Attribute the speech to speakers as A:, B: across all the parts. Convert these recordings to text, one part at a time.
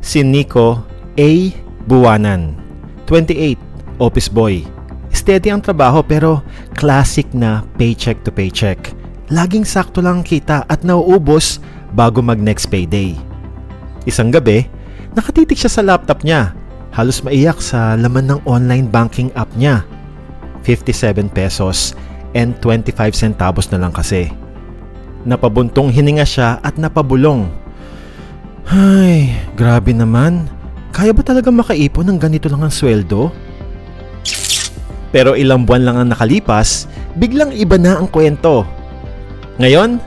A: Si Nico A. Buwanan, 28, office boy. Steady ang trabaho pero classic na paycheck to paycheck. Laging sakto lang kita at nauubos bago mag next payday. Isang gabi, nakatitig siya sa laptop niya. Halos maiyak sa laman ng online banking app niya. 57 pesos and 25 centavos na lang kasi. Napabuntong hininga siya at napabulong. Ay, grabe naman. Kaya ba talaga makaipon ng ganito lang ang sweldo? Pero ilang buwan lang ang nakalipas, biglang iba na ang kwento. Ngayon,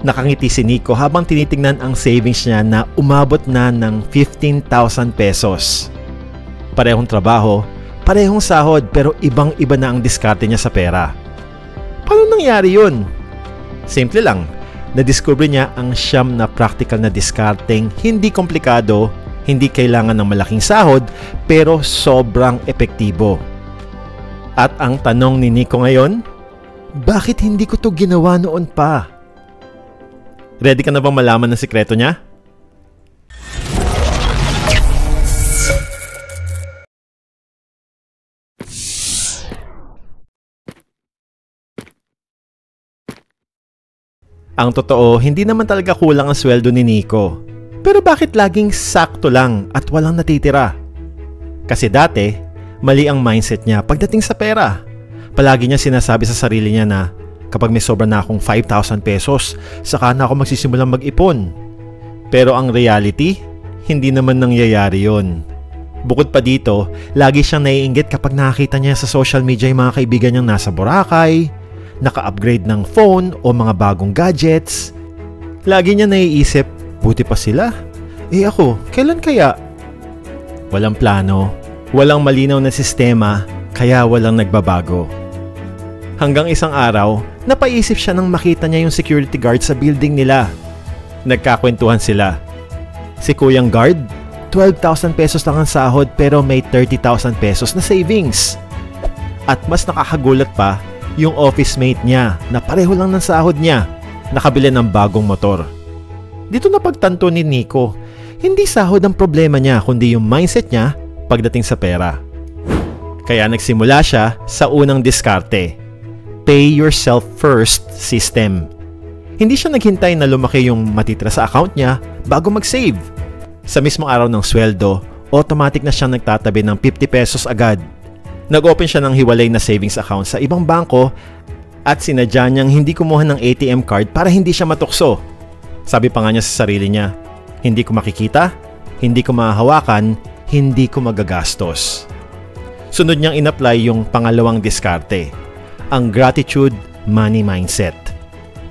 A: nakangiti si Nico habang tinitingnan ang savings niya na umabot na ng 15,000 pesos. Parehong trabaho, parehong sahod pero ibang-iba na ang diskarte niya sa pera. Paano nangyari yun? Simple lang. Na-discover niya ang siyam na practical na diskarteng hindi komplikado, hindi kailangan ng malaking sahod, pero sobrang epektibo. At ang tanong ni Nico ngayon, bakit hindi ko to ginawa noon pa? Ready ka na bang malaman ng sikreto niya? Ang totoo, hindi naman talaga kulang ang sweldo ni Nico. Pero bakit laging sakto lang at walang natitira? Kasi dati, mali ang mindset niya pagdating sa pera. Palagi niya sinasabi sa sarili niya na kapag may sobra na akong 5,000 pesos, saka na ako magsisimulang mag-ipon. Pero ang reality, hindi naman nangyayari yon. Bukod pa dito, lagi siyang naiinggit kapag nakakita niya sa social media yung mga kaibigan niyang nasa Boracay, naka-upgrade ng phone o mga bagong gadgets. Lagi niya naiisip, buti pa sila. Eh ako, kailan kaya? Walang plano, walang malinaw na sistema, kaya walang nagbabago. Hanggang isang araw, napaisip siya nang makita niya yung security guard sa building nila. Nagkakwentuhan sila. Si Kuyang Guard, 12,000 pesos lang ang sahod pero may 30,000 pesos na savings. At mas nakakagulat pa, yung office mate niya na pareho lang ng sahod niya, nakabili ng bagong motor. Dito napagtanto ni Nico, hindi sahod ang problema niya kundi yung mindset niya pagdating sa pera. Kaya nagsimula siya sa unang diskarte, pay yourself first system. Hindi siya naghintay na lumaki yung matitira sa account niya bago mag-save. Sa mismong araw ng sweldo, automatic na siyang nagtatabi ng 50 pesos agad. Nag-open siya ng hiwalay na savings account sa ibang bangko at sinadya niyang hindi kumuha ng ATM card para hindi siya matukso. Sabi pa nga niya sa sarili niya, hindi ko makikita, hindi ko mahahawakan, hindi ko magagastos. Sunod niyang in-apply yung pangalawang diskarte, ang gratitude money mindset.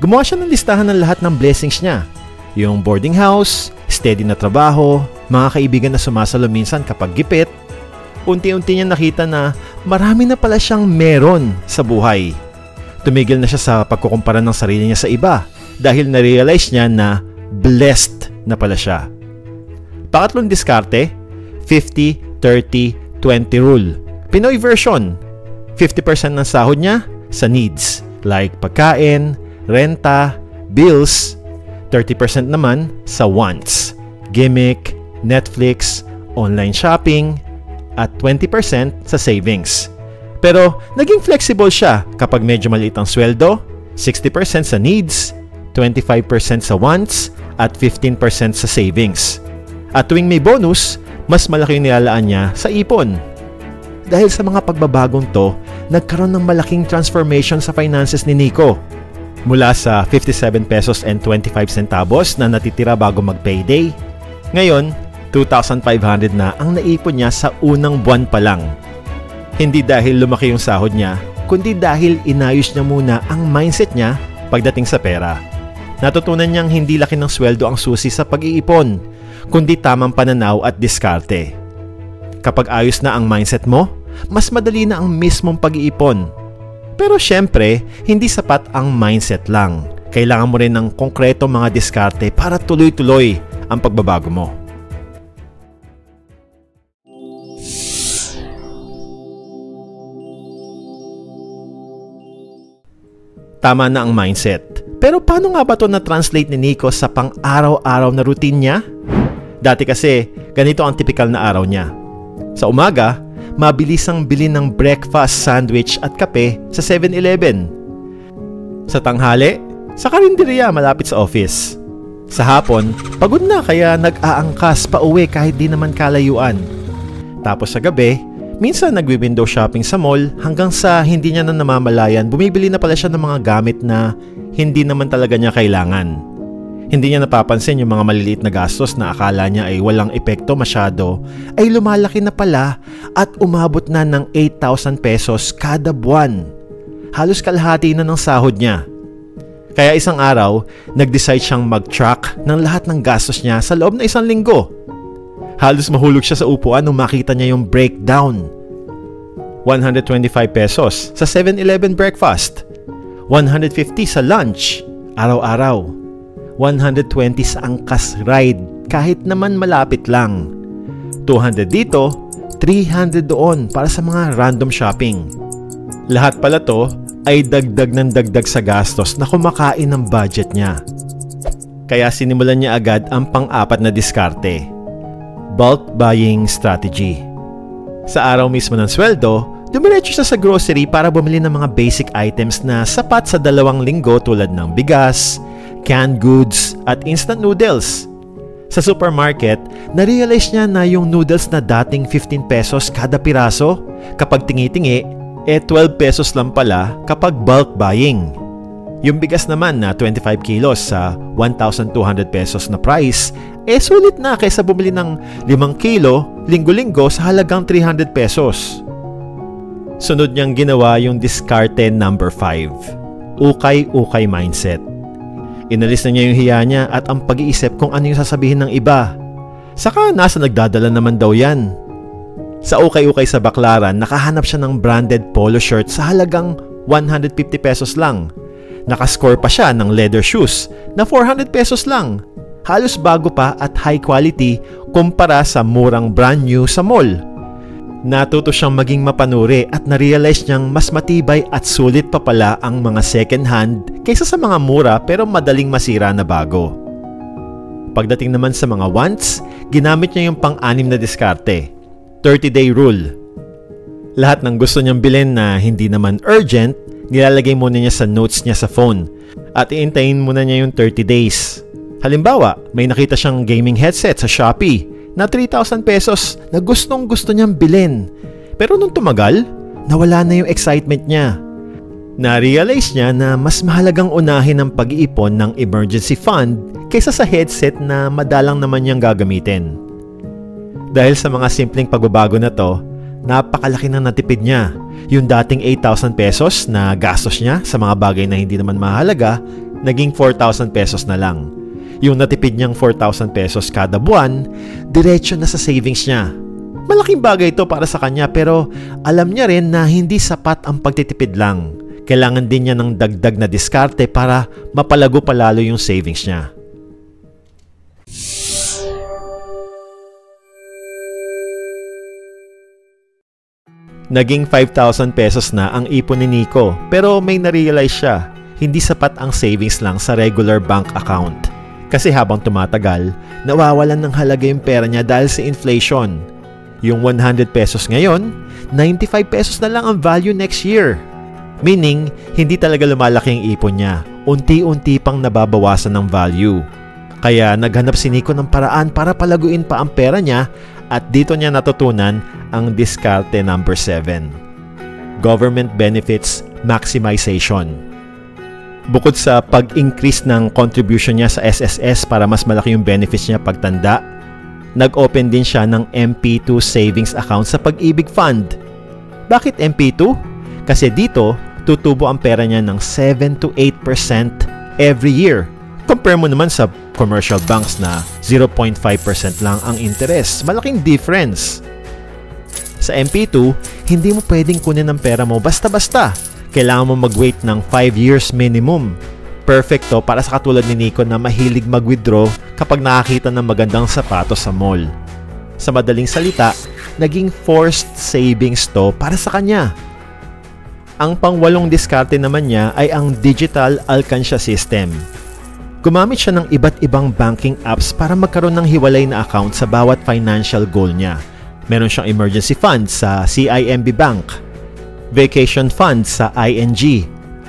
A: Gumawa siya ng listahan ng lahat ng blessings niya. Yung boarding house, steady na trabaho, mga kaibigan na sumasalo minsan kapag gipit. Unti-unti niya nakita na marami na pala siyang meron sa buhay. Tumigil na siya sa pagkukumpara ng sarili niya sa iba dahil na-realize niya na blessed na pala siya. Pangatlong diskarte, 50-30-20 rule. Pinoy version, 50% ng sahod niya sa needs like pagkain, renta, bills, 30% naman sa wants, gimmick, Netflix, online shopping, at 20% sa savings. Pero naging flexible siya kapag medyo maliit ang sweldo, 60% sa needs, 25% sa wants, at 15% sa savings. At tuwing may bonus, mas malaki yung nilalaan niya sa ipon. Dahil sa mga pagbabagong to, nagkaroon ng malaking transformation sa finances ni Nico. Mula sa 57 pesos and 25 centavos na natitira bago mag-payday, ngayon, 2,500 na ang naipon niya sa unang buwan pa lang. Hindi dahil lumaki yung sahod niya, kundi dahil inayos niya muna ang mindset niya pagdating sa pera. Natutunan niyang hindi laki ng sweldo ang susi sa pag-iipon, kundi tamang pananaw at diskarte. Kapag ayos na ang mindset mo, mas madali na ang mismong pag-iipon. Pero syempre, hindi sapat ang mindset lang. Kailangan mo rin ng konkretong mga diskarte para tuloy-tuloy ang pagbabago mo. Tama na ang mindset. Pero paano nga ba ito na-translate ni Nico sa pang-araw-araw na routine niya? Dati kasi, ganito ang tipikal na araw niya. Sa umaga, mabilis ang bili ng breakfast, sandwich at kape sa 7-Eleven. Sa tanghali, sa karinderya malapit sa office. Sa hapon, pagod na kaya nag-aangkas pa uwi kahit di naman kalayuan. Tapos sa gabi, minsan nagwi-window shopping sa mall hanggang sa hindi niya na namamalayan, bumibili na pala siya ng mga gamit na hindi naman talaga niya kailangan. Hindi niya napapansin yung mga maliliit na gastos na akala niya ay walang epekto masyado, ay lumalaki na pala at umabot na ng 8,000 pesos kada buwan. Halos kalahati na ng sahod niya. Kaya isang araw, nag-decide siyang mag-track ng lahat ng gastos niya sa loob na 1 linggo. Halos mahulog siya sa upuan nung makita niya yung breakdown. 125 pesos sa 7-Eleven breakfast. 150 sa lunch, araw-araw. 120 sa angkas ride, kahit naman malapit lang. 200 dito, 300 doon para sa mga random shopping. Lahat pala to ay dagdag ng dagdag sa gastos na kumakain ng budget niya. Kaya sinimulan niya agad ang pang-apat na diskarte. Bulk buying strategy. Sa araw mismo ng sweldo, dumiretso siya sa grocery para bumili ng mga basic items na sapat sa 2 linggo tulad ng bigas, canned goods at instant noodles. Sa supermarket, na-realize niya na yung noodles na dating 15 pesos kada piraso, kapag tingi-tingi, 12 pesos lang pala kapag bulk buying. Yung bigas naman na 25 kilos sa 1,200 pesos na price, sulit na kaysa bumili ng 5 kilo linggo-linggo sa halagang 300 pesos. Sunod niyang ginawa yung diskarte number 5, ukay-ukay mindset. Inalis na niya yung hiya niya at ang pag-iisip kung ano yung sasabihin ng iba. Saka nasa nagdadala naman daw yan. Sa ukay-ukay sa Baclaran, nakahanap siya ng branded polo shirt sa halagang 150 pesos lang. Nakascore pa siya ng leather shoes na 400 pesos lang. Halos bago pa at high quality kumpara sa murang brand new sa mall. Natuto siyang maging mapanuri at na-realize niyang mas matibay at sulit pa pala ang mga second hand kaysa sa mga mura pero madaling masira na bago. Pagdating naman sa mga wants, ginamit niya yung pang-6 na diskarte, 30-day rule. Lahat ng gusto niyang bilhin na hindi naman urgent, nilalagay muna niya sa notes niya sa phone at iintayin muna niya yung 30 days. Halimbawa, may nakita siyang gaming headset sa Shopee na 3,000 pesos na gustong-gusto niyang bilhin. Pero nung tumagal, nawala na yung excitement niya. Na-realize niya na mas mahalagang unahin ang pag-iipon ng emergency fund kaysa sa headset na madalang naman niyang gagamitin. Dahil sa mga simpleng pagbabago na to, napakalaki na natipid niya. Yung dating 8,000 pesos na gastos niya sa mga bagay na hindi naman mahalaga, naging 4,000 pesos na lang. Yung natipid niyang 4,000 pesos kada buwan, diretso na sa savings niya. Malaking bagay ito para sa kanya pero alam niya rin na hindi sapat ang pagtitipid lang. Kailangan din niya ng dagdag na diskarte para mapalago palalo yung savings niya. Naging 5,000 pesos na ang ipon ni Nico pero may na-realize siya, hindi sapat ang savings lang sa regular bank account. Kasi habang tumatagal, nawawalan ng halaga yung pera niya dahil sa inflation. Yung 100 pesos ngayon, 95 pesos na lang ang value next year. Meaning, hindi talaga lumalaki ang ipon niya. Unti-unti pang nababawasan ng value. Kaya naghanap si Nico ng paraan para palaguin pa ang pera niya at dito niya natutunan ang diskarte number 7. Government benefits maximization. Bukod sa pag-increase ng contribution niya sa SSS para mas malaki yung benefits niya pagtanda, nag-open din siya ng MP2 savings account sa Pag-ibig Fund. Bakit MP2? Kasi dito, tutubo ang pera niya ng 7 to 8% every year. Compare mo naman sa commercial banks na 0.5% lang ang interest. Malaking difference. Sa MP2, hindi mo pwedeng kunin ang pera mo basta-basta. Kailangan mo mag-wait ng 5 years minimum. Perfecto para sa katulad ni Nico na mahilig mag-withdraw kapag nakakita ng magandang sapatos sa mall. Sa madaling salita, naging forced savings to para sa kanya. Ang pang-8 diskarte naman niya ay ang Digital Alcansya System. Gumamit siya ng iba't ibang banking apps para magkaroon ng hiwalay na account sa bawat financial goal niya. Meron siyang emergency fund sa CIMB Bank, vacation fund sa ING,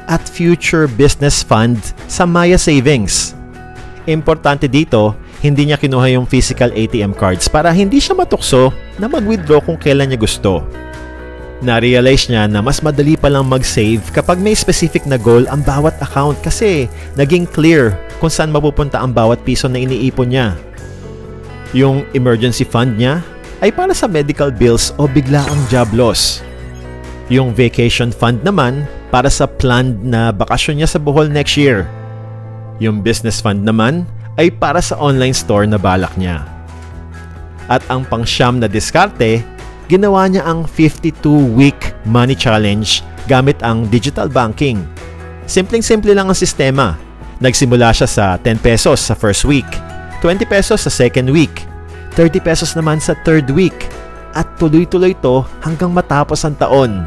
A: at future business fund sa Maya Savings. Importante dito, hindi niya kinuha yung physical ATM cards para hindi siya matukso na mag-withdraw kung kailan niya gusto. Na-realize niya na mas madali palang mag-save kapag may specific na goal ang bawat account kasi naging clear kung saan mapupunta ang bawat piso na iniipon niya. Yung emergency fund niya ay para sa medical bills o biglaang job loss. Yung vacation fund naman para sa planned na bakasyon niya sa Bohol next year. Yung business fund naman ay para sa online store na balak niya. At ang pang-siyam na diskarte, ginawa niya ang 52-week money challenge gamit ang digital banking. Simpleng-simple lang ang sistema. Nagsimula siya sa 10 pesos sa first week, 20 pesos sa second week, 30 pesos naman sa third week, at tuloy-tuloy to hanggang matapos ang taon.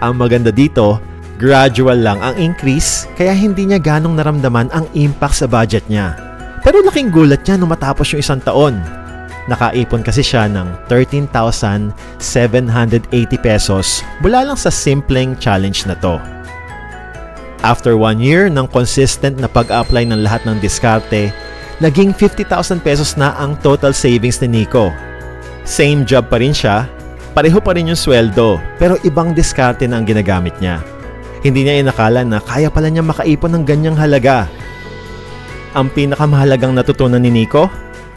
A: Ang maganda dito, gradual lang ang increase kaya hindi niya ganong naramdaman ang impact sa budget niya. Pero laking gulat niya nung matapos yung isang taon. Nakaipon kasi siya ng 13,780 pesos mula lang sa simpleng challenge na to. After 1 year ng consistent na pag-apply ng lahat ng diskarte, naging 50,000 pesos na ang total savings ni Nico. Same job pa rin siya, pareho pa rin yung sweldo, pero ibang diskarte na ang ginagamit niya. Hindi niya inakala na kaya pala niya makaipon ng ganyang halaga. Ang pinakamahalagang natutunan ni Nico,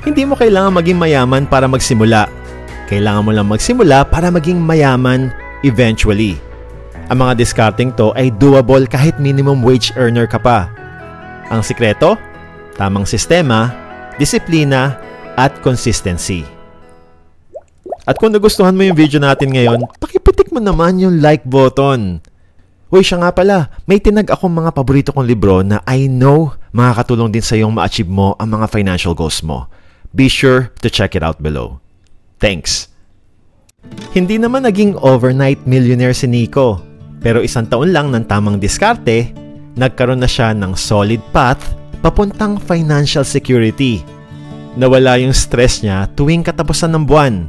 A: hindi mo kailangan maging mayaman para magsimula. Kailangan mo lang magsimula para maging mayaman eventually. Ang mga discarding to ay doable kahit minimum wage earner ka pa. Ang sikreto, tamang sistema, disiplina, at consistency. At kung nagustuhan mo yung video natin ngayon, pakipitik mo naman yung like button. Uy, siya nga pala, may tinag akong mga paborito kong libro na I know makakatulong din sa iyong ma-achieve mo ang mga financial goals mo. Be sure to check it out below. Thanks! Hindi naman naging overnight millionaire si Nico, pero isang taon lang ng tamang diskarte, nagkaroon na siya ng solid path papuntang financial security. Nawala yung stress niya tuwing katapusan ng buwan.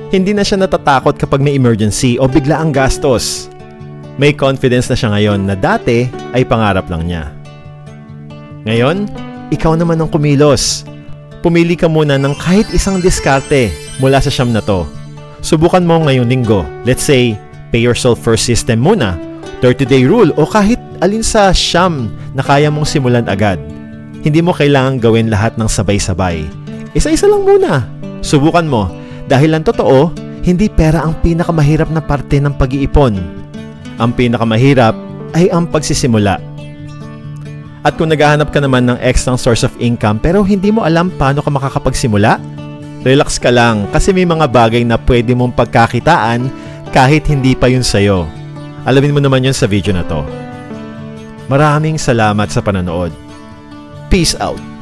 A: Hindi na siya natatakot kapag may emergency o bigla ang gastos. May confidence na siya ngayon na dati ay pangarap lang niya. Ngayon, ikaw naman ang kumilos. Pumili ka muna ng kahit isang diskarte mula sa siyam na to. Subukan mo ngayong linggo. Let's say, pay yourself first system muna, 30-day rule o kahit alin sa siyam na kaya mong simulan agad. Hindi mo kailangang gawin lahat ng sabay-sabay. Isa-isa lang muna. Subukan mo. Dahil ang totoo, hindi pera ang pinakamahirap na parte ng pag-iipon. Ang pinakamahirap ay ang pagsisimula. At kung naghahanap ka naman ng extra source of income pero hindi mo alam paano ka makakapagsimula, relax ka lang kasi may mga bagay na pwede mong pagkakitaan kahit hindi pa yun sa'yo. Alamin mo naman yun sa video na to. Maraming salamat sa panonood. Peace out!